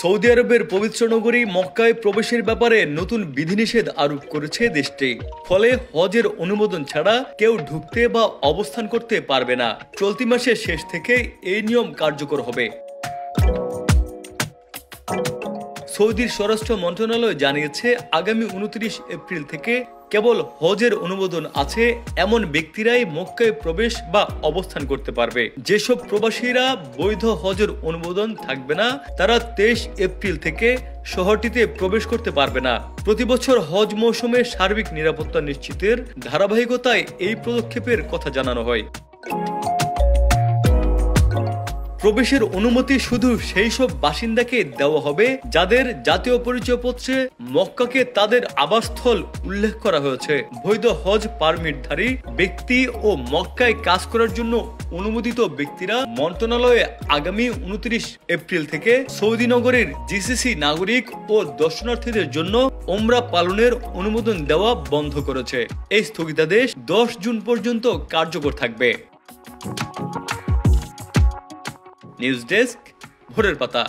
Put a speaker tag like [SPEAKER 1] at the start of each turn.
[SPEAKER 1] Saudi আরবের পবিত্র নগরী মক্কায় প্রবেশের ব্যাপারে নতুন বিধিনিষেধ আরোপ করেছে দেশটি। ফলে হজের অনুমোদন ছাড়া কেউ ঢুকতে বা অবস্থান করতে পারবে না। চলতি মাসের শেষ থেকে এই নিয়ম কার্যকর হবে। সৌদির স্বরাষ্ট্র মন্ত্রণালয় জানিয়েছে, আগামী 29 এপ্রিল থেকে কেবল হজের অনুমোদন আছে এমন ব্যক্তিরাই মক্কায় প্রবেশ বা অবস্থান করতে পারবে। যেসব প্রবাসীরা বৈধ হজের অনুমোদন থাকবে না, তারা 23 এপ্রিল থেকে শহরটিতে প্রবেশ করতে পারবে না। প্রতি বছর হজ মৌসুমে সার্বিক নিরাপত্তা নিশ্চিতের ধারাবাহিকতায় এই পদক্ষেপের কথা জানানো হয়। প্রবেশের অনুমতি শুধু সেই সব বাসিন্দাকে দেওয়া হবে যাদের জাতীয় পরিচয়পত্রে মক্কাকে তাদের আবাসস্থল উল্লেখ করা হয়েছে। বৈধ হজ পারমিটধারী ব্যক্তি ও মক্কায় কাজ করার জন্য অনুমোদিত ব্যক্তিরা মন্ত্রণালয়ে আগামী 29 এপ্রিল থেকে সৌদি নগরীর জিসিসি নাগরিক ও দর্শনার্থীদের জন্য ওমরা পালনের অনুমোদন দেওয়া বন্ধ করেছে। এই স্থগিতাদেশ 10 জুন পর্যন্ত কার্যকর থাকবে। নিউজ ডেস্ক, ভোরের পাতা।